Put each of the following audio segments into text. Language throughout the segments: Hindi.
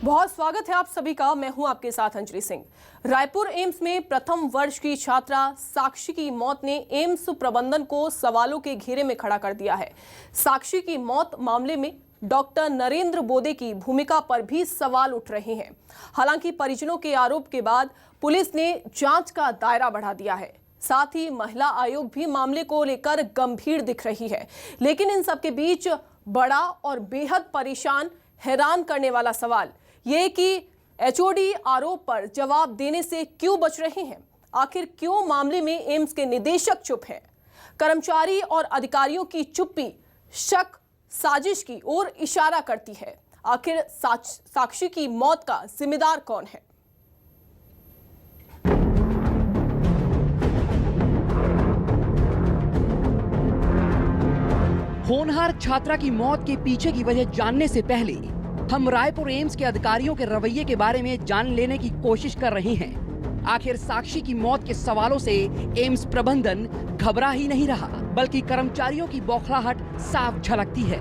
बहुत स्वागत है आप सभी का। मैं हूं आपके साथ अंजलि सिंह। रायपुर एम्स में प्रथम वर्ष की छात्रा साक्षी की मौत ने एम्स प्रबंधन को सवालों के घेरे में खड़ा कर दिया है। साक्षी की मौत मामले में डॉक्टर नरेंद्र बोदे की भूमिका पर भी सवाल उठ रहे हैं। हालांकि परिजनों के आरोप के बाद पुलिस ने जांच का दायरा बढ़ा दिया है। साथ ही महिला आयोग भी मामले को लेकर गंभीर दिख रही है। लेकिन इन सबके बीच बड़ा और बेहद परेशान, हैरान करने वाला सवाल ये कि एचओडी आरोप पर जवाब देने से क्यों बच रहे हैं। आखिर क्यों मामले में एम्स के निदेशक चुप हैं? कर्मचारी और अधिकारियों की चुप्पी शक, साजिश की ओर इशारा करती है। आखिर साक्षी की मौत का जिम्मेदार कौन है? होनहार छात्रा की मौत के पीछे की वजह जानने से पहले हम रायपुर एम्स के अधिकारियों के रवैये के बारे में जान लेने की कोशिश कर रहे हैं। आखिर साक्षी की मौत के सवालों से एम्स प्रबंधन घबरा ही नहीं रहा, बल्कि कर्मचारियों की बौखलाहट साफ झलकती है।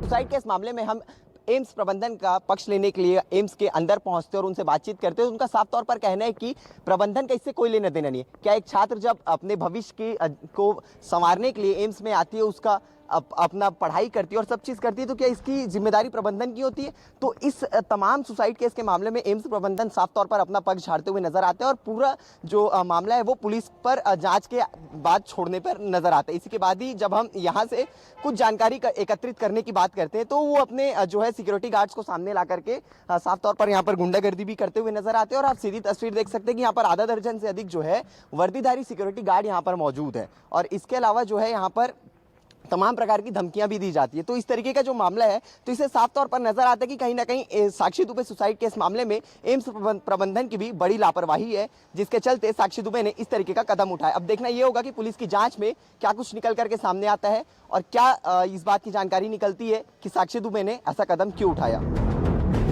सुसाइड के इस मामले में हम एम्स प्रबंधन का पक्ष लेने के लिए एम्स के अंदर पहुंचते और उनसे बातचीत करते हैं। उनका साफ तौर पर कहना है कि प्रबंधन का इससे कोई लेना देना नहीं है। क्या एक छात्र जब अपने भविष्य को संवारने के लिए एम्स में आती है, उसका अपना पढ़ाई करती है और सब चीज़ करती है, तो क्या इसकी जिम्मेदारी प्रबंधन की होती है? तो इस तमाम सुसाइड केस के मामले में एम्स प्रबंधन साफ तौर पर अपना पक्ष झाड़ते हुए नजर आते हैं और पूरा जो मामला है वो पुलिस पर जांच के बाद छोड़ने पर नजर आता है। इसी के बाद ही जब हम यहाँ से कुछ जानकारी एकत्रित करने की बात करते हैं तो वो अपने जो है सिक्योरिटी गार्ड्स को सामने ला करके साफ तौर पर यहाँ पर गुंडागर्दी भी करते हुए नजर आते हैं। और आप सीधी तस्वीर देख सकते हैं कि यहाँ पर आधा दर्जन से अधिक जो है वर्दीधारी सिक्योरिटी गार्ड यहाँ पर मौजूद है और इसके अलावा जो है यहाँ पर तमाम प्रकार की धमकियां भी दी जाती है। तो इस तरीके का जो मामला है तो इसे साफ तौर पर नजर आता है कि कहीं ना कहीं साक्षी दुबे सुसाइड के इस मामले में एम्स प्रबंधन की भी बड़ी लापरवाही है, जिसके चलते साक्षी दुबे ने इस तरीके का कदम उठाया। अब देखना यह होगा कि पुलिस की जांच में क्या कुछ निकल करके सामने आता है और क्या इस बात की जानकारी निकलती है कि साक्षी दुबे ने ऐसा कदम क्यों उठाया।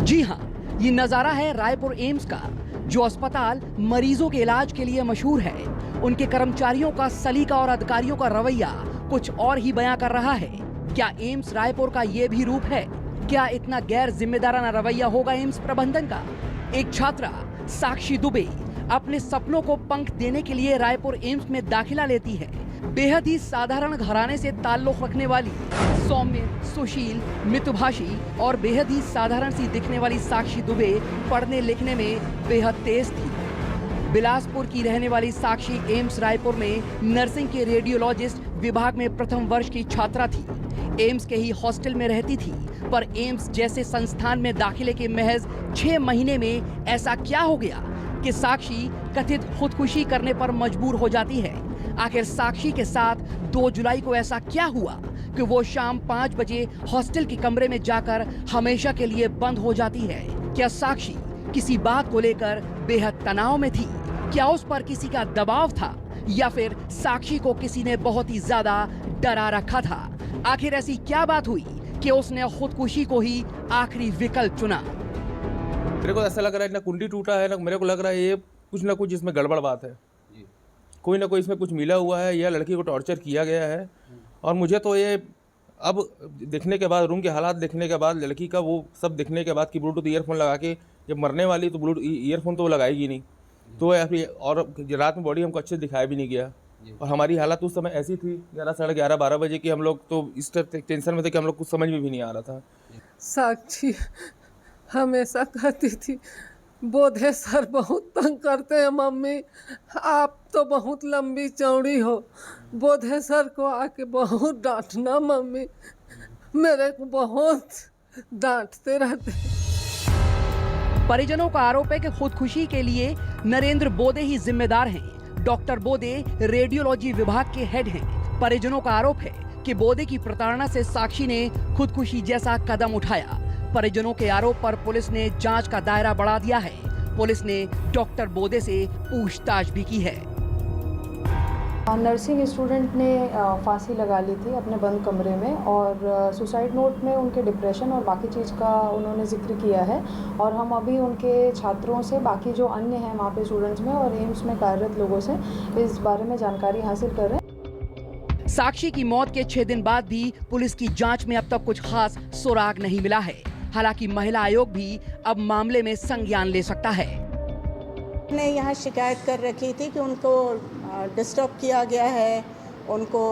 जी हाँ, ये नजारा है रायपुर एम्स का, जो अस्पताल मरीजों के इलाज के लिए मशहूर है। उनके कर्मचारियों का सलीका और अधिकारियों का रवैया कुछ और ही बयां कर रहा है। क्या एम्स रायपुर का ये भी रूप है? क्या इतना गैर जिम्मेदाराना रवैया होगा एम्स प्रबंधन का? एक छात्रा साक्षी दुबे अपने सपनों को पंख देने के लिए रायपुर एम्स में दाखिला लेती है। बेहद ही साधारण घराने से ताल्लुक रखने वाली सौम्य, सुशील, मितभाषी और बेहद ही साधारण सी दिखने वाली साक्षी दुबे पढ़ने लिखने में बेहद तेज थी। बिलासपुर की रहने वाली साक्षी एम्स रायपुर में नर्सिंग के रेडियोलॉजिस्ट विभाग में प्रथम वर्ष की छात्रा थी। एम्स के ही हॉस्टल में रहती थी, पर एम्स जैसे संस्थान में दाखिले के महज 6 महीने में ऐसा क्या हो गया कि साक्षी कथित खुदकुशी करने पर मजबूर हो जाती है। आखिर साक्षी के साथ 2 जुलाई को ऐसा क्या हुआ कि वो शाम 5 बजे हॉस्टल के कमरे में जाकर हमेशा के लिए बंद हो जाती है? क्या साक्षी किसी बात को लेकर बेहद तनाव में थी? क्या उस पर किसी का दबाव था या फिर साक्षी को किसी ने बहुत ही ज्यादा डरा रखा था? आखिर ऐसी क्या बात हुई कि उसने खुदकुशी को ही आखिरी विकल्प चुना? मेरे को ऐसा लग रहा है ना कुंडी टूटा है ना, मेरे को लग रहा है ये कुछ ना कुछ इसमें गड़बड़ बात है। कोई ना कोई इसमें कुछ मिला हुआ है या लड़की को टॉर्चर किया गया है। और मुझे तो ये अब देखने के बाद, रूम के हालात देखने के बाद, लड़की का वो सब देखने के बाद कि ब्लूटूथ ईयरफोन लगा के जब मरने वाली तो ब्लूटूथ ईयरफोन तो वो लगाएगी नहीं, तो और रात में बॉडी हमको अच्छे से दिखाया भी नहीं गया। और हमारी हालत उस समय ऐसी थी 11, साढ़े 11, 12 बजे की, हम लोग तो इस टेंशन में थे कि हम लोग कुछ समझ में भी नहीं आ रहा था। साक्षी हमेशा कहती थी बोधे सर बहुत तंग करते हैं मम्मी, आप तो बहुत लंबी चौड़ी हो, बोधे सर को आके बहुत डांटना मम्मी, मेरे को बहुत डांटते रहते। परिजनों का आरोप है कि खुदकुशी के लिए नरेंद्र बोदे ही जिम्मेदार हैं। डॉक्टर बोदे रेडियोलॉजी विभाग के हेड हैं। परिजनों का आरोप है कि बोदे की प्रताड़ना से साक्षी ने खुदकुशी जैसा कदम उठाया। परिजनों के आरोप पर पुलिस ने जांच का दायरा बढ़ा दिया है। पुलिस ने डॉक्टर बोदे से पूछताछ भी की है। नर्सिंग स्टूडेंट ने फांसी लगा ली थी अपने बंद कमरे में और सुसाइड नोट में उनके डिप्रेशन और बाकी चीज़ का उन्होंने जिक्र किया है। और हम अभी उनके छात्रों से, बाकी जो अन्य हैं वहाँ पे स्टूडेंट्स में और एम्स में कार्यरत लोगों से इस बारे में जानकारी हासिल कर रहे हैं। साक्षी की मौत के 6 दिन बाद भी पुलिस की जांच में अब तक कुछ खास सुराग नहीं मिला है। हालांकि महिला आयोग भी अब मामले में संज्ञान ले सकता है। ने यहाँ शिकायत कर रखी थी कि उनको डिस्टर्ब किया गया है, उनको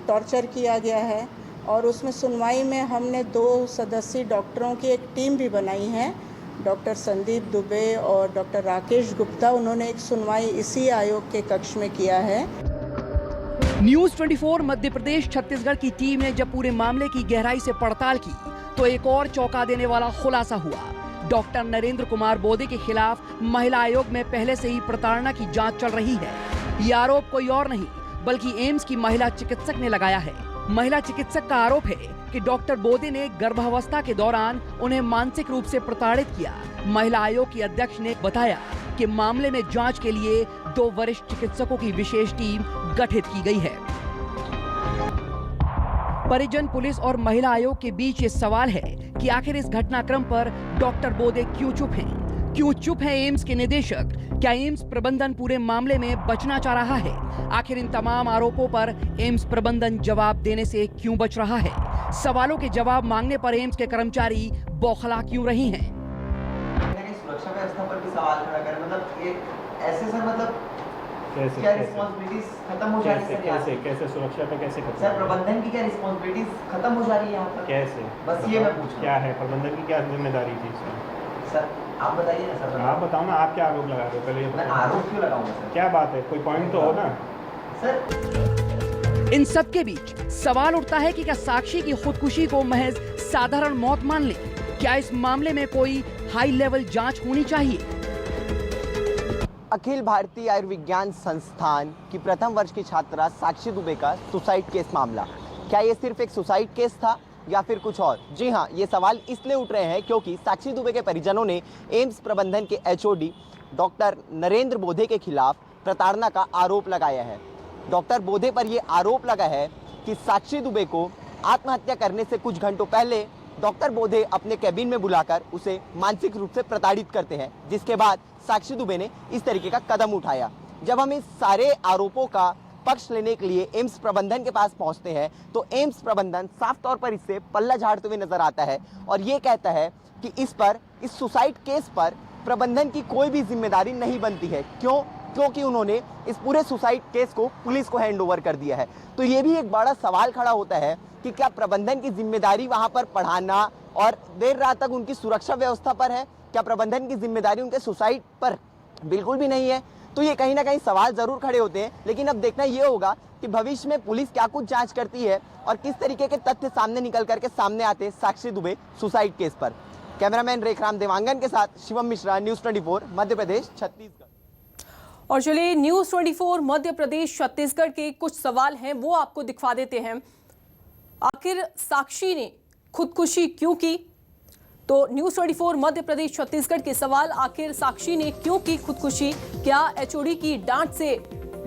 टॉर्चर किया गया है, और उसमें सुनवाई में हमने 2 सदस्यीय डॉक्टरों की एक टीम भी बनाई है, डॉक्टर संदीप दुबे और डॉक्टर राकेश गुप्ता। उन्होंने एक सुनवाई इसी आयोग के कक्ष में किया है। न्यूज 24 मध्य प्रदेश छत्तीसगढ़ की टीम ने जब पूरे मामले की गहराई से पड़ताल की तो एक और चौंका देने वाला खुलासा हुआ। डॉक्टर नरेंद्र कुमार बोदे के खिलाफ महिला आयोग में पहले से ही प्रताड़ना की जांच चल रही है। ये आरोप कोई और नहीं बल्कि एम्स की महिला चिकित्सक ने लगाया है। महिला चिकित्सक का आरोप है कि डॉक्टर बोदे ने गर्भावस्था के दौरान उन्हें मानसिक रूप से प्रताड़ित किया। महिला आयोग की अध्यक्ष ने बताया कि मामले में जांच के लिए 2 वरिष्ठ चिकित्सकों की विशेष टीम गठित की गई है। परिजन, पुलिस और महिला आयोग के बीच ये सवाल है कि आखिर इस घटनाक्रम पर डॉक्टर बोदे क्यों चुप हैं? क्यों चुप है एम्स के निदेशक? क्या एम्स प्रबंधन पूरे मामले में बचना चाह रहा है? आखिर इन तमाम आरोपों पर एम्स प्रबंधन जवाब देने से क्यों बच रहा है? सवालों के जवाब मांगने पर एम्स के कर्मचारी बौखला क्यों रहे हैं? सुरक्षा व्यवस्था पर भी सवाल खड़ा कर, मतलब एक ऐसे सर, मतलब कैसे क्या रिस्पांसिबिलिटीज खत्म हो जा रही है? कैसे सुरक्षा पे कैसे खत्म? सर प्रबंधन की क्या रिस्पांसिबिलिटीज खत्म हो जा रही है यहाँ पर? कैसे? बस ये मैं पूछ रहा हूँ। क्या है प्रबंधन की क्या जिम्मेदारी थी इसमें? सर आप बताइए ना सर। आप बताओ ना, आप क्या आरोप लगा रहे हो? पहले ये मैं बताओ। आरोप क्यों लगाऊंगा सर? क्या बात है, कोई पॉइंट तो हो ना सर। इन सब के बीच सवाल उठता है कि क्या साक्षी की खुदकुशी को महज साधारण मौत मान लें? क्या इस मामले में कोई हाई लेवल जांच होनी चाहिए? अखिल भारतीय आयुर्विज्ञान संस्थान की प्रथम वर्ष की छात्रा साक्षी दुबे का सुसाइड केस मामला, क्या ये सिर्फ एक सुसाइड केस था या फिर कुछ और? जी हाँ, ये सवाल इसलिए उठ रहे हैं क्योंकि साक्षी दुबे के परिजनों ने एम्स प्रबंधन के एचओडी डॉक्टर नरेंद्र बोदे के खिलाफ प्रताड़ना का आरोप लगाया है। डॉक्टर बोदे पर यह आरोप लगा है कि साक्षी दुबे को आत्महत्या करने से कुछ घंटों पहले डॉक्टर बोदे अपने कैबिन में बुलाकर उसे मानसिक रूप से प्रताड़ित करते हैं, जिसके बाद साक्षी दुबे ने इस तरीके का कदम उठाया। जब हम इस सारे आरोपों का पक्ष लेने के लिए एम्स प्रबंधन के पास पहुंचते हैं तो एम्स प्रबंधन साफ तौर पर इससे पल्ला झाड़ते हुए नजर आता है और ये कहता है कि इस सुसाइड केस पर प्रबंधन की कोई भी जिम्मेदारी नहीं बनती है। क्योंकि उन्होंने इस पूरे सुसाइड केस को पुलिस को हैंडओवर कर दिया है। तो ये भी एक बड़ा सवाल खड़ा होता है कि क्या प्रबंधन की जिम्मेदारी वहां पर पढ़ाना और देर रात तक उनकी सुरक्षा व्यवस्था पर है? क्या प्रबंधन की जिम्मेदारी उनके सुसाइड पर बिल्कुल भी नहीं है? तो ये कहीं ना कहीं सवाल जरूर खड़े होते हैं। लेकिन अब देखना ये होगा कि भविष्य में पुलिस क्या कुछ जांच करती है और किस तरीके के तथ्य सामने निकल करके सामने आते हैं साक्षी दुबे सुसाइड केस पर। कैमरामैन रेखराम देवांगन के साथ शिवम मिश्रा, न्यूज 24 मध्य प्रदेश छत्तीसगढ़। और चलिए न्यूज 24 मध्य प्रदेश छत्तीसगढ़ के कुछ सवाल हैं वो आपको दिखवा देते हैं। आखिर साक्षी ने खुदकुशी क्यों की? तो न्यूज 24 मध्य प्रदेश छत्तीसगढ़ के सवाल, आखिर साक्षी ने क्यों की खुदकुशी? क्या एचओडी की डांट से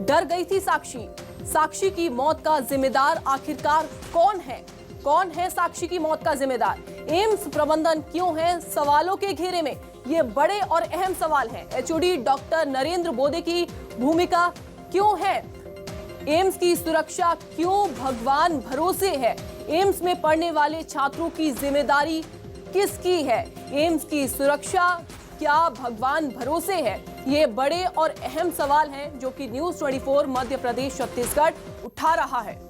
डर गई थी साक्षी? साक्षी की मौत का जिम्मेदार आखिरकार कौन है? कौन है साक्षी की मौत का जिम्मेदार? एम्स प्रबंधन क्यों है सवालों के घेरे में? ये बड़े और अहम सवाल हैं। एचओडी डॉक्टर नरेंद्र बोदे की भूमिका क्यों है? एम्स की सुरक्षा क्यों भगवान भरोसे है? एम्स में पढ़ने वाले छात्रों की जिम्मेदारी किसकी है? एम्स की सुरक्षा क्या भगवान भरोसे है? ये बड़े और अहम सवाल हैं जो कि न्यूज 24 मध्य प्रदेश छत्तीसगढ़ उठा रहा है।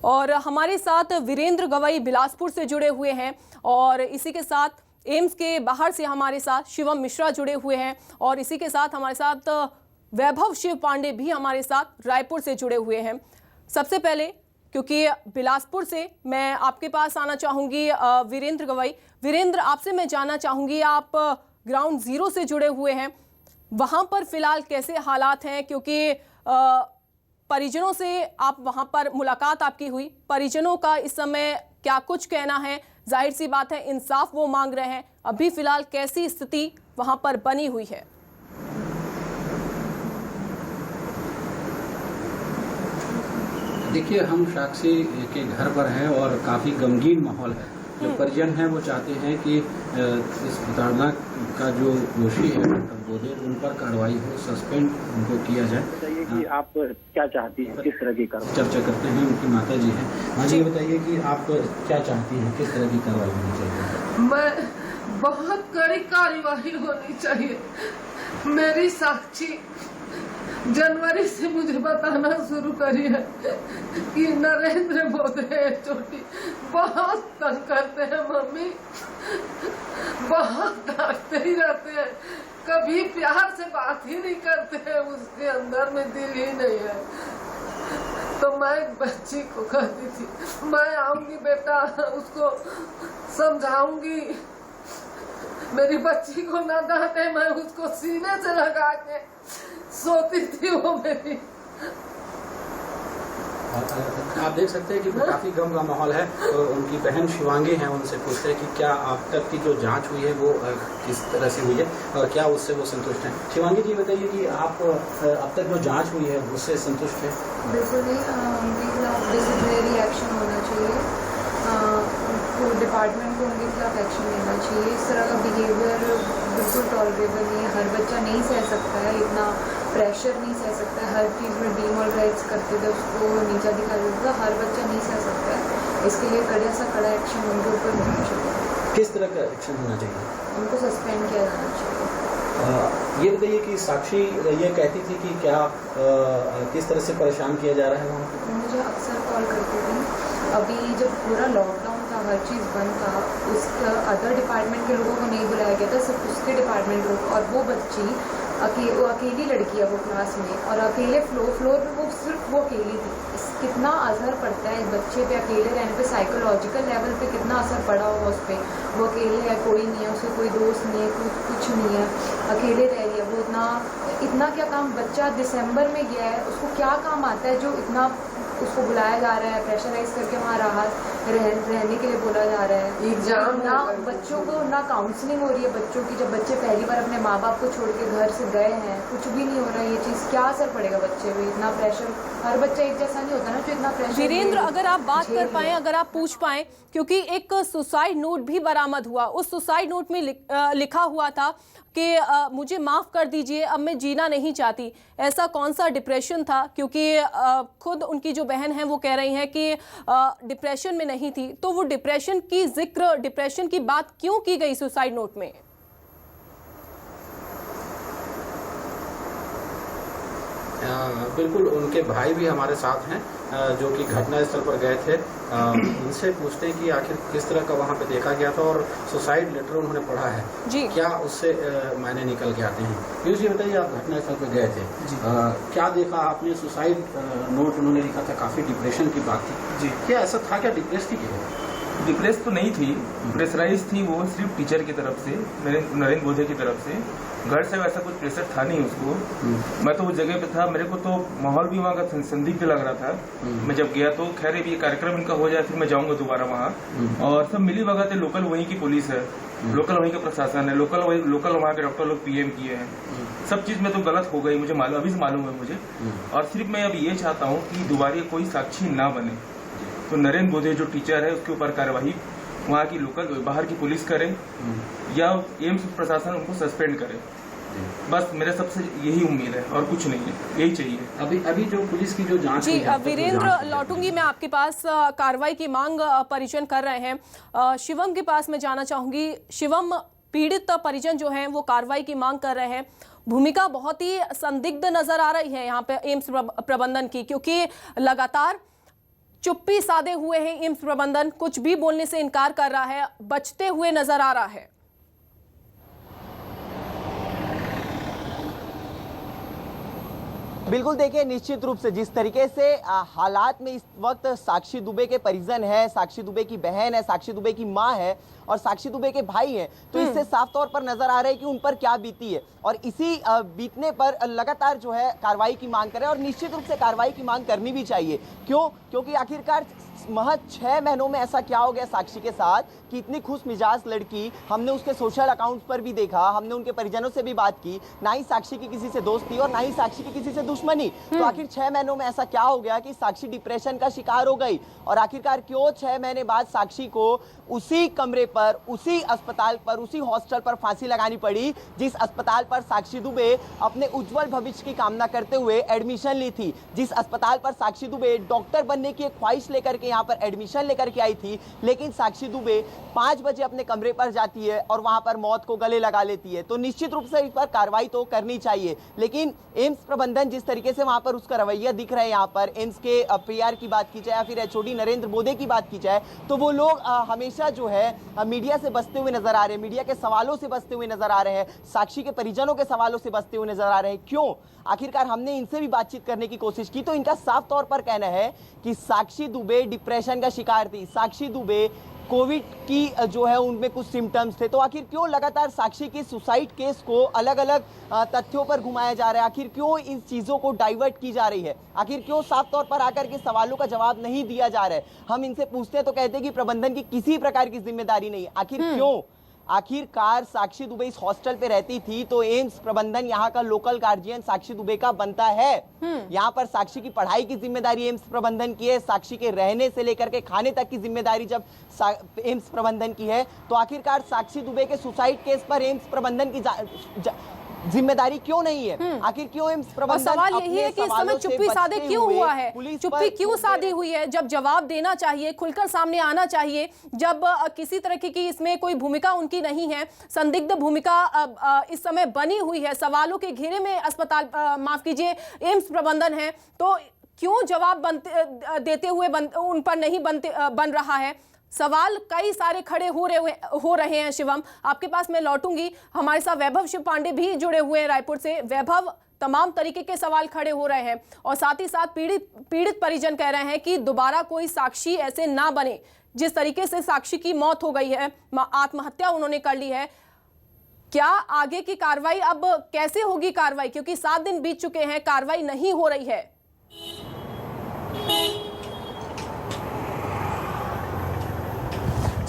और हमारे साथ वीरेंद्र गवई बिलासपुर से जुड़े हुए हैं और इसी के साथ एम्स के बाहर से हमारे साथ शिवम मिश्रा जुड़े हुए हैं और इसी के साथ हमारे साथ वैभव शिव पांडे भी हमारे साथ रायपुर से जुड़े हुए हैं। सबसे पहले क्योंकि बिलासपुर से मैं आपके पास आना चाहूँगी वीरेंद्र गवई। वीरेंद्र, आपसे मैं जानना चाहूँगी, आप ग्राउंड जीरो से जुड़े हुए हैं, वहाँ पर फिलहाल कैसे हालात हैं? क्योंकि परिजनों से आप वहाँ पर मुलाकात आपकी हुई, परिजनों का इस समय क्या कुछ कहना है? जाहिर सी बात है इंसाफ वो मांग रहे हैं। अभी फिलहाल कैसी स्थिति वहाँ पर बनी हुई है? देखिए, हम साक्षी के घर पर हैं और काफ़ी गमगीन माहौल है जो परिजन हैं वो चाहते हैं कि इस प्रताड़ना का जो दोषी है डॉक्टर बोधे उन पर कार्रवाई हो, सस्पेंड उनको किया जाए। बताइए कि आप क्या चाहती हैं, किस तरह की कार्रवाई? चर्चा करते हैं, उनकी माता जी हैं। हाँ जी, बताइए कि आप क्या चाहती हैं, किस तरह की कार्रवाई होनी चाहिए? मैं बहुत कड़ी कार्यवाही होनी चाहिए। मेरी साक्षी जनवरी से मुझे बताना शुरू करी है कि नरेंद्र बोधे छोटी बहुत तंग करते हैं मम्मी, बहुत डांटते ही रहते हैं, कभी प्यार से बात ही नहीं करते हैं, उसके अंदर में दिल ही नहीं है। तो मैं बच्ची को कहती थी मैं आऊंगी बेटा, उसको समझाऊंगी, मेरी बच्ची को ना डांटे, मैं उसको सीने से लगा के सोती थी वो मेरी। आप देख सकते हैं कि काफी गम का माहौल है। तो उनकी बहन शिवांगी हैं, उनसे पूछते हैं कि क्या अब तक की जो जांच हुई है वो किस तरह से हुई है और क्या उससे वो संतुष्ट हैं। शिवांगी जी बताइए कि आप अब तक जो जांच हुई है उससे संतुष्ट है? बिल्कुल नहीं, उनके खिलाफ डिसिप्लिनरी एक्शन होना चाहिए, डिपार्टमेंट को उनके खिलाफ एक्शन लेना चाहिए। इस तरह का बिहेवियर बिल्कुल टॉलरेबल नहीं है। हर बच्चा नहीं सह सकता है, इतना प्रेशर नहीं सह सकता है, हर चीज़ में डीमोरलाइज करते थे, उसको नीचा दिखा देता था, हर बच्चा नहीं सह सकता है। इसके लिए कड़े से कड़ा एक्शन उनके ऊपर होना चाहिए। किस तरह का एक्शन होना चाहिए? उनको सस्पेंड किया जाना चाहिए। ये बताइए कि साक्षी ये कहती थी कि क्या किस तरह से परेशान किया जा रहा है वहाँ पे? मुझे अक्सर कॉल करती थी। अभी जब पूरा लॉकडाउन था, हर चीज़ बंद था, उस अदर डिपार्टमेंट के लोगों को नहीं बुलाया गया था, सिर्फ उसके डिपार्टमेंट लोग, और वो बच्ची वो अकेली लड़की है वो क्लास में, और अकेले फ्लोर पे वो सिर्फ वो अकेली थी। कितना असर पड़ता है बच्चे पे अकेले रहने पे, साइकोलॉजिकल लेवल पे कितना असर पड़ा होगा उस पर। वो अकेले है, कोई नहीं है, उसके कोई दोस्त नहीं है, कुछ नहीं है, अकेले रह रही है वो। इतना क्या काम, बच्चा दिसंबर में गया है, उसको क्या काम आता है जो इतना उसको बुलाया जा रहा है, प्रेशराइज करके वहाँ रहने के लिए बोला जा रहा है। एग्जाम ना बच्चों को ना काउंसलिंग हो रही है बच्चों की, जब बच्चे पहली बार अपने माँ बाप को छोड़ के घर से गए हैं, कुछ भी नहीं हो रहा है। ये चीज़ क्या असर पड़ेगा बच्चे पे? इतना प्रेशर, हर बच्चा एक जैसा नहीं होता ना जो इतना प्रेशर। वीरेंद्र, अगर आप बात कर पाएं, अगर आप पूछ पाएं, क्योंकि एक सुसाइड नोट भी बरामद हुआ, उस सुसाइड नोट में लिखा हुआ था कि मुझे माफ़ कर दीजिए, अब मैं जीना नहीं चाहती। ऐसा कौन सा डिप्रेशन था? क्योंकि खुद उनकी जो बहन है वो कह रही हैं कि डिप्रेशन में नहीं थी, तो वो डिप्रेशन की बात क्यों की गई सुसाइड नोट में? बिल्कुल, उनके भाई भी हमारे साथ हैं जो कि घटना स्थल पर गए थे। उनसे पूछते हैं कि आखिर किस तरह का वहाँ पे देखा गया था और सुसाइड लेटर उन्होंने पढ़ा है जी, क्या उससे मायने निकल के आते हैं। पीयूष जी बताइए, आप घटना स्थल पर गए थे, क्या देखा आपने? सुसाइड नोट उन्होंने लिखा था, काफी डिप्रेशन की बात थी जी, क्या ऐसा था? क्या डिप्रेस थी? डिप्रेस तो नहीं थी, प्रेशराइज थी वो सिर्फ टीचर की तरफ से, नरेंद्र बोधे की तरफ से। घर से वैसा कुछ प्रेशर था नहीं उसको। मैं तो उस जगह पे था, मेरे को तो माहौल भी वहाँ का संदिग्ध लग रहा था। मैं जब गया तो खैर ये कार्यक्रम इनका हो जाए फिर मैं जाऊंगा दोबारा वहाँ। और सब मिली भगत है, लोकल वहीं की पुलिस है, लोकल वहीं का प्रशासन है, लोकल वहाँ के डॉक्टर लोग पीएम किए हैं। सब चीज में तो गलत हो गई, मुझे मालूम, अभी से मालूम है मुझे। और सिर्फ मैं अब ये चाहता हूँ कि दोबारा कोई साक्षी ना बने, तो नरेंद्र बोधे जो टीचर है उसके ऊपर कार्यवाही वहाँ की लोकल बाहर की पुलिस करे या एम्स प्रशासन उनको सस्पेंड करे। बस मेरे सबसे यही उम्मीद है और कुछ नहीं है, यही चाहिए। अभी जो पुलिस की जो जांच जी वीरेंद्र, लौटूंगी मैं आपके पास। कार्रवाई की मांग परिजन कर रहे हैं। शिवम के पास मैं जाना चाहूंगी। शिवम, पीड़ित परिजन जो हैं वो कार्रवाई की मांग कर रहे हैं। भूमिका बहुत ही संदिग्ध नजर आ रही है यहाँ पे एम्स प्रबंधन की, क्योंकि लगातार चुप्पी साधे हुए हैं एम्स प्रबंधन, कुछ भी बोलने से इनकार कर रहा है, बचते हुए नजर आ रहा है। बिल्कुल, देखिए निश्चित रूप से जिस तरीके से हालात में इस वक्त साक्षी दुबे के परिजन है, साक्षी दुबे की बहन है, साक्षी दुबे की मां है और साक्षी दुबे के भाई हैं, तो इससे साफ तौर पर नजर आ रहा है कि उन पर क्या बीती है। और इसी बीतने पर लगातार जो है कार्रवाई की मांग करें और निश्चित रूप से कार्रवाई की मांग करनी भी चाहिए। क्यों? क्योंकि आखिरकार महज 6 महीनों में ऐसा क्या हो गया साक्षी के साथ कि इतनी खुश मिजाज लड़की, हमने उसके सोशल अकाउंट पर भी देखा, हमने उनके परिजनों से भी बात की, ना ही साक्षी की किसी से दोस्ती और ना ही साक्षी की किसी से दुश्मनी। तो आखिर 6 महीनों में ऐसा क्या हो गया कि साक्षी डिप्रेशन का शिकार हो गई? और आखिरकार क्यों 6 महीने बाद साक्षी को उसी कमरे पर, उसी अस्पताल पर, उसी हॉस्टल पर फांसी लगानी पड़ी जिस अस्पताल पर साक्षी दुबे अपने उज्जवल भविष्य की कामना करते हुए एडमिशन ली थी, जिस अस्पताल पर साक्षी दुबे डॉक्टर बनने की एक ख्वाहिश लेकर के यहाँ पर एडमिशन लेकर के आई थी। लेकिन साक्षी दुबे 5 बजे अपने कमरे पर जाती है और वहां पर मौत को गले लगा लेती है। तो निश्चित रूप से इस पर कार्रवाई तो करनी चाहिए, लेकिन एम्स प्रबंधन जिस तरीके से वहां पर उसका रवैया दिख रहा है, यहाँ पर एम्स के पीआर की बात की जाए या फिर एचओडी नरेंद्र बोदे की बात की जाए, तो वो लोग हमेशा जो है मीडिया से बचते हुए नजर आ रहे हैं, मीडिया के सवालों से बचते हुए नजर आ रहे हैं, साक्षी के परिजनों के सवालों से बचते हुए नजर आ रहे हैं। क्यों? आखिरकार हमने इनसे भी बातचीत करने की कोशिश की तो इनका साफ तौर पर कहना है कि साक्षी दुबे डिप्रेशन का शिकार थी, साक्षी दुबे कोविड की जो है उनमें कुछ सिम्टम्स थे। तो आखिर क्यों लगातार साक्षी के सुसाइड केस को अलग अलग तथ्यों पर घुमाया जा रहा है? आखिर क्यों इन चीज़ों को डाइवर्ट की जा रही है? आखिर क्यों साफ तौर पर आकर के सवालों का जवाब नहीं दिया जा रहा है? हम इनसे पूछते हैं तो कहते हैं कि प्रबंधन की किसी प्रकार की जिम्मेदारी नहीं। आखिर क्यों? आखिरकार साक्षी दुबे इस हॉस्टल पे रहती थी तो एम्स प्रबंधन यहाँ का लोकल गार्जियन साक्षी दुबे का बनता है। यहाँ पर साक्षी की पढ़ाई की जिम्मेदारी एम्स प्रबंधन की है, साक्षी के रहने से लेकर के खाने तक की जिम्मेदारी जब एम्स प्रबंधन की है, तो आखिरकार साक्षी दुबे के सुसाइड केस पर एम्स प्रबंधन की जिम्मेदारी क्यों नहीं है? आखिर क्यों एम्स प्रबंधन? सवाल यही है कि इस समय चुप्पी साधे क्यों हुआ है? चुप्पी क्यों साधी हुई है? जब जवाब देना चाहिए, खुलकर सामने आना चाहिए, जब किसी तरह की इसमें कोई भूमिका उनकी नहीं है, संदिग्ध भूमिका इस समय बनी हुई है, सवालों के घेरे में अस्पताल, माफ कीजिए, एम्स प्रबंधन है, तो क्यों जवाब देते हुए उन पर नहीं बन रहा है? सवाल कई सारे खड़े हो रहे हैं। शिवम, आपके पास मैं लौटूंगी। हमारे साथ वैभव शिव पांडे भी जुड़े हुए हैं रायपुर से। वैभव, तमाम तरीके के सवाल खड़े हो रहे हैं और साथ ही साथ पीड़ित परिजन कह रहे हैं कि दोबारा कोई साक्षी ऐसे ना बने। जिस तरीके से साक्षी की मौत हो गई है, आत्महत्या उन्होंने कर ली है, क्या आगे की कार्रवाई अब कैसे होगी कार्रवाई? क्योंकि 7 दिन बीत चुके हैं, कार्रवाई नहीं हो रही है।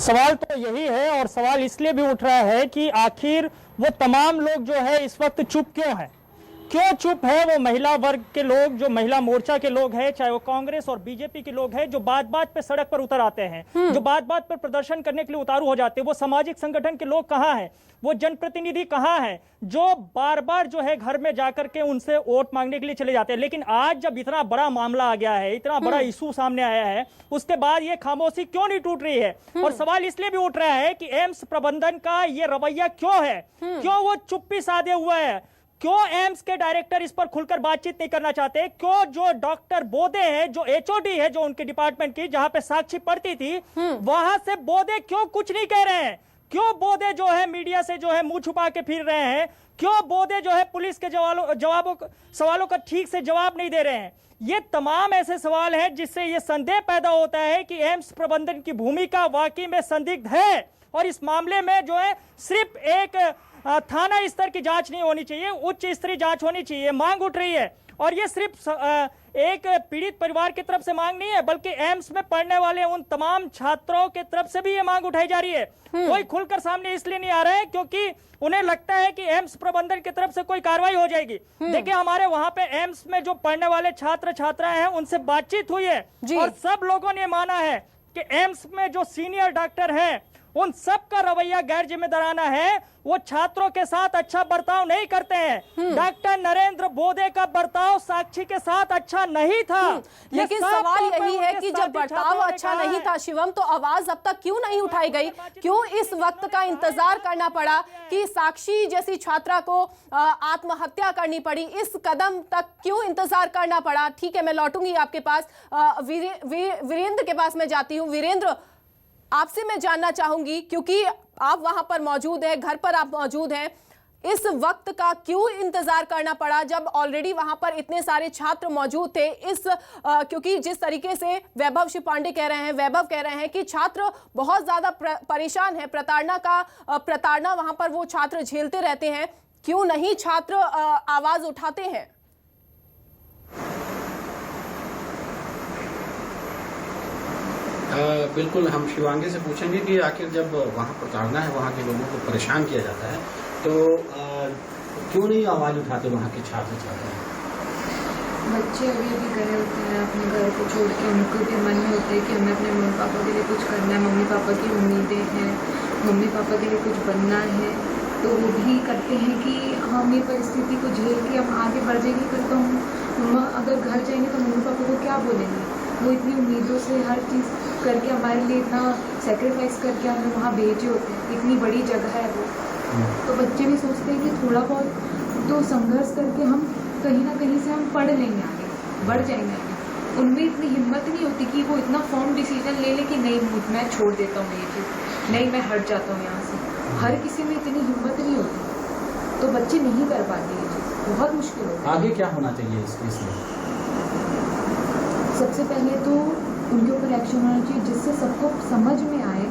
सवाल तो यही है और सवाल इसलिए भी उठ रहा है कि आखिर वो तमाम लोग जो है इस वक्त चुप क्यों है? क्यों चुप है वो महिला वर्ग के लोग, जो महिला मोर्चा के लोग हैं, चाहे वो कांग्रेस और बीजेपी के लोग हैं, जो बात बात पे सड़क पर उतर आते हैं, जो बात बात पर प्रदर्शन करने के लिए उतारू हो जाते हैं? वो सामाजिक संगठन के लोग कहाँ हैं? वो जनप्रतिनिधि कहाँ हैं जो बार बार जो है घर में जाकर के उनसे वोट मांगने के लिए चले जाते हैं? लेकिन आज जब इतना बड़ा मामला आ गया है, इतना बड़ा इशू सामने आया है, उसके बाद ये खामोशी क्यों नहीं टूट रही है? और सवाल इसलिए भी उठ रहा है कि एम्स प्रबंधन का ये रवैया क्यों है? क्यों वो चुप्पी साधे हुए है? क्यों एम्स के डायरेक्टर इस पर खुलकर बातचीत नहीं करना चाहते? क्यों जो डॉक्टर बोदे हैं, जो एचओडी है, जो उनके डिपार्टमेंट की, जहां पे साक्षी पढ़ती थी, वहां से बोदे क्यों कुछ नहीं कह रहे हैं? क्यों बोदे जो है मीडिया से जो है मुंह छुपा के फिर रहे हैं? क्यों बोदे जो है पुलिस के सवालों का ठीक से जवाब नहीं दे रहे हैं? ये तमाम ऐसे सवाल हैं जिससे ये संदेह पैदा होता है कि एम्स प्रबंधन की भूमिका वाकई में संदिग्ध है और इस मामले में जो है सिर्फ एक थाना स्तर की जांच नहीं होनी चाहिए, उच्च स्तरीय जांच होनी चाहिए। मांग उठ रही है और ये सिर्फ एक पीड़ित परिवार की तरफ से मांग नहीं है, बल्कि एम्स में पढ़ने वाले उन तमाम छात्रों की तरफ से भी ये मांग उठाई जा रही है। कोई खुलकर सामने इसलिए नहीं आ रहा है क्योंकि उन्हें लगता है कि एम्स प्रबंधन की तरफ से कोई कार्रवाई हो जाएगी। देखिए, हमारे वहां पे एम्स में जो पढ़ने वाले छात्र छात्राएं हैं उनसे बातचीत हुई है और सब लोगों ने माना है कि एम्स में जो सीनियर डॉक्टर हैं उन सब का रवैया गैर जिम्मेदाराना है। वो छात्रों के साथ अच्छा बर्ताव नहीं करते हैं। डॉक्टर नरेंद्र बोदे का बर्ताव साक्षी के साथ अच्छा नहीं था। लेकिन सवाल यही है कि जब बर्ताव अच्छा नहीं था शिवम, तो आवाज अब तक क्यों नहीं उठाई गई? क्यों इस वक्त का इंतजार करना पड़ा कि साक्षी जैसी छात्रा को आत्महत्या करनी पड़ी? इस कदम तक क्यों इंतजार करना पड़ा? ठीक है, मैं लौटूंगी आपके पास। वीरेंद्र के पास मैं जाती हूँ। वीरेंद्र, आपसे मैं जानना चाहूंगी, क्योंकि आप वहां पर मौजूद हैं, घर पर आप मौजूद हैं, इस वक्त का क्यों इंतजार करना पड़ा जब ऑलरेडी वहां पर इतने सारे छात्र मौजूद थे? क्योंकि जिस तरीके से वैभव शिव पांडे कह रहे हैं कि छात्र बहुत ज्यादा परेशान है, प्रताड़ना वहां पर वो छात्र झेलते रहते हैं, क्यों नहीं छात्र आवाज उठाते हैं? बिल्कुल, हम शिवांगी से पूछेंगे कि आखिर जब वहाँ प्रताड़ना है, वहाँ के लोगों को परेशान किया जाता है, तो क्यों नहीं आवाज़ उठाते वहाँ के छात्र छात्राएं? बच्चे अभी अभी गए होते हैं अपने घर को छोड़ के, उनको भी मन में होता है कि हमें अपने मम्मी पापा के लिए कुछ करना है, मम्मी पापा की उम्मीदें हैं, मम्मी पापा के लिए कुछ बनना है, तो वो भी करते हैं कि हम ये परिस्थिति को झेल के हम आगे बढ़ जाएंगे, फिर तो हम अगर घर जाएंगे तो मम्मी पापा को क्या बोलेंगे। वो इतनी उम्मीदों से हर चीज़ करके हमारे लिए इतना सेक्रीफाइस करके हमें वहाँ भेजे होते हैं, इतनी बड़ी जगह है वो। तो बच्चे भी सोचते हैं कि थोड़ा बहुत तो संघर्ष करके हम कहीं ना कहीं से हम पढ़ लेंगे, आगे बढ़ जाएंगे आगे। उनमें इतनी हिम्मत नहीं होती कि वो इतना फॉर्म डिसीजन ले ले कि नहीं मैं छोड़ देता हूँ ये चीज़, नहीं मैं हट जाता हूँ यहाँ से। हर किसी में इतनी हिम्मत नहीं होती, तो बच्चे नहीं कर पाते ये चीज़, बहुत मुश्किल होता है। आगे क्या होना चाहिए इस केस में? सबसे पहले तो उनके ऊपर एक्शन होना चाहिए जिससे सबको समझ में आए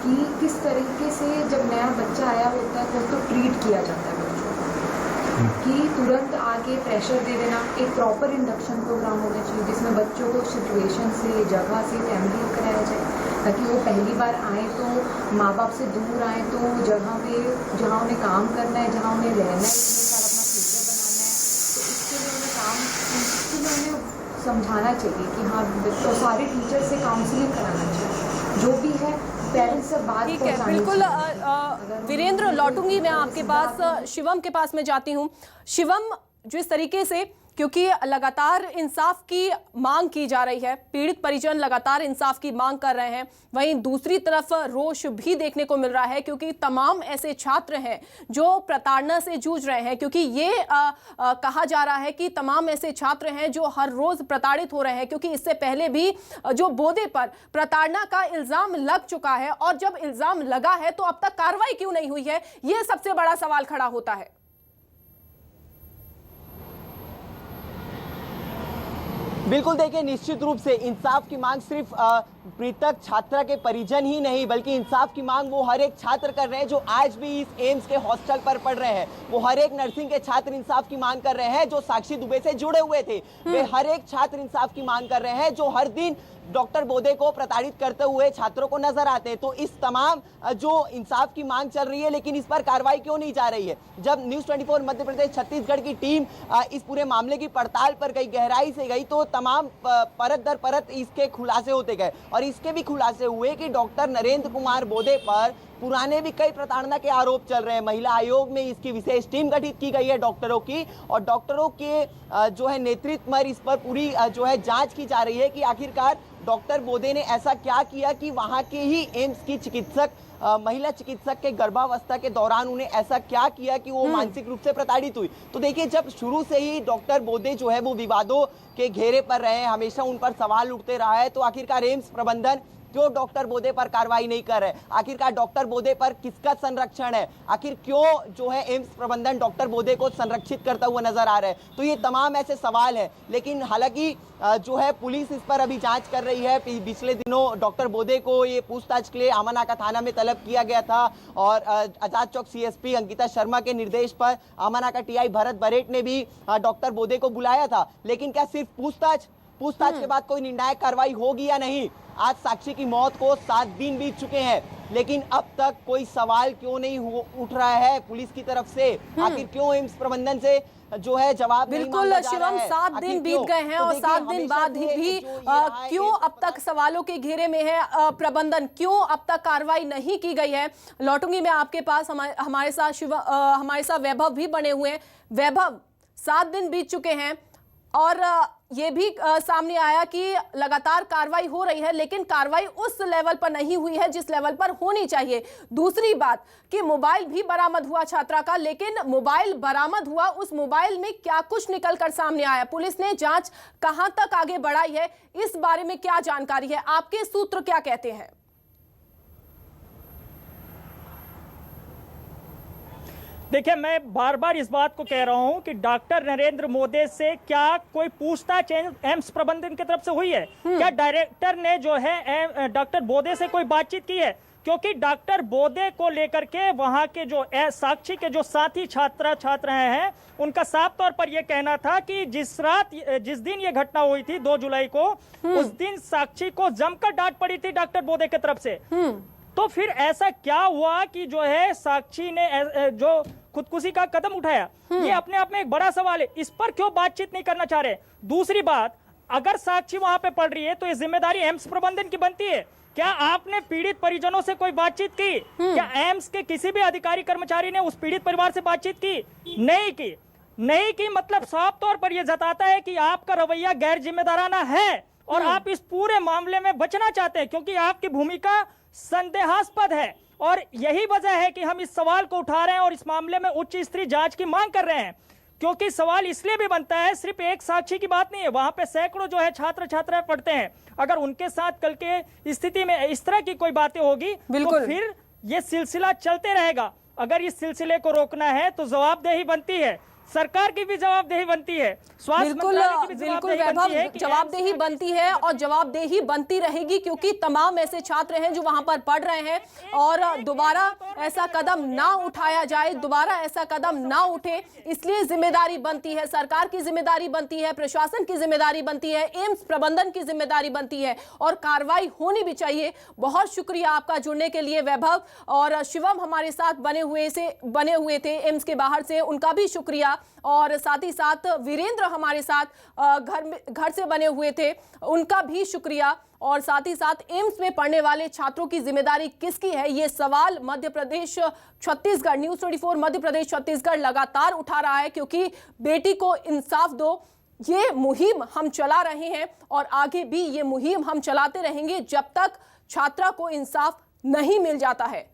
कि किस तरीके से जब नया बच्चा आया होता है तो उसको ट्रीट किया जाता है बच्चों को, कि तुरंत आगे प्रेशर दे देना। एक प्रॉपर इंडक्शन प्रोग्राम होना चाहिए जिसमें बच्चों को सिचुएशन से, जगह से फैमिली कराया जाए, ताकि वो पहली बार आए तो माँ बाप से दूर आए, तो जगह पे जहाँ उन्हें काम करना है, जहाँ उन्हें रहना है, अपना फ्यूचर बनाना है, तो इसके लिए उन्हें इसके लिए उन्हें समझाना चाहिए कि हाँ, तो सारे टीचर से काउंसलिंग कराना चाहिए, जो भी है पेरेंट्स से बात ठीक है। बिल्कुल वीरेंद्र, लौटूंगी मैं आपके पास, शिवम के पास मैं जाती हूँ। शिवम, जो इस तरीके से, क्योंकि लगातार इंसाफ की मांग की जा रही है, पीड़ित परिजन लगातार इंसाफ की मांग कर रहे हैं, वहीं दूसरी तरफ रोष भी देखने को मिल रहा है क्योंकि तमाम ऐसे छात्र हैं जो प्रताड़ना से जूझ रहे हैं, क्योंकि ये कहा जा रहा है कि तमाम ऐसे छात्र हैं जो हर रोज प्रताड़ित हो रहे हैं, क्योंकि इससे पहले भी जो बोधे पर प्रताड़ना का इल्जाम लग चुका है, और जब इल्जाम लगा है तो अब तक कार्रवाई क्यों नहीं हुई है, ये सबसे बड़ा सवाल खड़ा होता है। बिल्कुल, देखिए, निश्चित रूप से इंसाफ की मांग सिर्फ मृतक छात्रा के परिजन ही नहीं, बल्कि इंसाफ की मांग वो हर एक छात्र कर रहे हैं जो आज भी इस एम्स के हॉस्टल पर पढ़ रहे हैं। वो हर एक नर्सिंग के छात्र इंसाफ की मांग कर रहे हैं जो साक्षी दुबे से जुड़े हुए थे। वे हर एक छात्र इंसाफ की मांग कर रहे हैं जो हर दिन डॉक्टर बोधे को प्रताड़ित करते हुए छात्रों को नजर आते हैं। तो इस तमाम जो इंसाफ की मांग चल रही है, लेकिन इस पर कार्रवाई क्यों नहीं जा रही है? जब न्यूज़ 24 मध्य प्रदेश छत्तीसगढ़ की टीम इस पूरे मामले की पड़ताल पर गई, गहराई से गई, तो तमाम परत दर परत इसके खुलासे होते गए, और इसके भी खुलासे हुए कि डॉक्टर नरेंद्र कुमार बोधे पर पुराने भी कई प्रताड़ना के आरोप चल रहे हैं। महिला आयोग में इसकी विशेष टीम गठित की गई है डॉक्टरों की, और डॉक्टरों के जो है नेतृत्व में इस पर पूरी जो है जांच की जा रही है कि आखिरकार डॉक्टर बोधे ने ऐसा क्या किया कि वहां के ही एम्स की चिकित्सक, महिला चिकित्सक के गर्भावस्था के दौरान उन्हें ऐसा क्या किया कि वो मानसिक रूप से प्रताड़ित हुई। तो देखिए, जब शुरू से ही डॉक्टर बोधे जो है वो विवादों के घेरे पर रहे, हमेशा उन पर सवाल उठते रहा है, तो आखिरकार एम्स प्रबंधन क्यों डॉक्टर बोधे पर कार्रवाई नहीं कर रहे? आखिरकार डॉक्टर बोधे पर किसका संरक्षण है? आखिर क्यों जो है एम्स प्रबंधन डॉक्टर बोधे को संरक्षित करता हुआ नजर आ रहा है? तो ये तमाम ऐसे सवाल हैं, लेकिन हालांकि जो है पुलिस इस पर अभी जांच कर रही है। पिछले दिनों डॉक्टर बोधे को ये पूछताछ के लिए आमनाका थाना में तलब किया गया था, और आजाद चौक सीएसपी अंकिता शर्मा के निर्देश पर आमनाका टीआई भरत बरेट ने भी डॉक्टर बोधे को बुलाया था। लेकिन क्या सिर्फ पूछताछ के बाद कोई निर्णायक कार्रवाई होगी या नहीं? आज साक्षी की मौत को 7 दिन बीत चुके हैं, लेकिन अब तक कोई सवाल क्यों नहीं उठ रहा है पुलिस की तरफ से? आखिर क्यों एम्स प्रबंधन से जो है जवाब नहीं मांगा जा रहा है? बिल्कुल शिवम, 7 दिन बीत गए हैं और 7 दिन बाद भी क्यों अब तक सवालों के घेरे में है प्रबंधन? क्यों अब तक कार्रवाई नहीं की गई है? लौटूंगी मैं आपके पास। हमारे साथ वैभव भी बने हुए हैं। वैभव, 7 दिन बीत चुके हैं और ये भी सामने आया कि लगातार कार्रवाई हो रही है, लेकिन कार्रवाई उस लेवल पर नहीं हुई है जिस लेवल पर होनी चाहिए। दूसरी बात कि मोबाइल भी बरामद हुआ छात्रा का, लेकिन मोबाइल बरामद हुआ, उस मोबाइल में क्या कुछ निकलकर सामने आया? पुलिस ने जांच कहां तक आगे बढ़ाई है, इस बारे में क्या जानकारी है? आपके सूत्र क्या कहते हैं? देखिए, मैं बार बार इस बात को कह रहा हूं कि डॉक्टर नरेंद्र मोदी से क्या कोई पूछताछ एम्स प्रबंधन की तरफ से हुई है? क्या डायरेक्टर ने जो है डॉक्टर बोधे से कोई बातचीत की है? क्योंकि डॉक्टर बोदे को लेकर के वहां के जो साक्षी के जो साथी छात्र हैं उनका साफ तौर पर यह कहना था कि जिस दिन ये घटना हुई थी 2 जुलाई को, उस दिन साक्षी को जमकर डांट पड़ी थी डॉक्टर बोदे की तरफ से। तो फिर ऐसा क्या हुआ कि जो है साक्षी ने जो खुदकुशी का कदम उठाया, ये अपने आप में एक बड़ा सवाल है। इस पर क्यों बातचीत नहीं करना चाह रहे? दूसरी बात, अगर साक्षी वहां पे पड़ रही है तो ये जिम्मेदारी एम्स प्रबंधन की बनती है। क्या आपने पीड़ित परिजनों से कोई बातचीत की? क्या एम्स के किसी भी अधिकारी कर्मचारी ने उस पीड़ित परिवार से बातचीत की? नहीं की मतलब साफ तौर पर यह जताता है कि आपका रवैया गैर जिम्मेदाराना है और आप इस पूरे मामले में बचना चाहते हैं, क्योंकि आपकी भूमिका संदेहास्पद है। और यही वजह है कि हम इस सवाल को उठा रहे हैं और इस मामले में उच्च स्तरीय जांच की मांग कर रहे हैं, क्योंकि सवाल इसलिए भी बनता है, सिर्फ एक साक्षी की बात नहीं है, वहां पे सैकड़ों जो है छात्र छात्राएं पढ़ते हैं। अगर उनके साथ कल के स्थिति में इस तरह की कोई बातें होगी तो फिर ये सिलसिला चलते रहेगा। अगर इस सिलसिले को रोकना है तो जवाबदेही बनती है, सरकार की भी जवाबदेही बनती है, स्वास्थ्य मंत्रालय की भी जवाबदेही बनती है और जवाबदेही बनती रहेगी, क्योंकि तमाम ऐसे छात्र हैं जो वहां पर पढ़ रहे हैं और दोबारा ऐसा कदम ना उठाया जाए, दोबारा ऐसा कदम ना उठे, इसलिए जिम्मेदारी बनती है, सरकार की जिम्मेदारी बनती है, प्रशासन की जिम्मेदारी बनती है, एम्स प्रबंधन की जिम्मेदारी बनती है और कार्रवाई होनी भी चाहिए। बहुत शुक्रिया आपका जुड़ने के लिए वैभव, और शिवम हमारे साथ बने हुए थे एम्स के बाहर से, उनका भी शुक्रिया। और साथ ही साथ वीरेंद्र हमारे साथ घर से बने हुए थे, उनका भी शुक्रिया। और साथ ही साथ एम्स में पढ़ने वाले छात्रों की जिम्मेदारी किसकी है, ये सवाल मध्य प्रदेश छत्तीसगढ़, न्यूज़ 24 मध्य प्रदेश छत्तीसगढ़ लगातार उठा रहा है, क्योंकि बेटी को इंसाफ दो, ये मुहिम हम चला रहे हैं और आगे भी ये मुहिम हम चलाते रहेंगे जब तक छात्रा को इंसाफ नहीं मिल जाता है।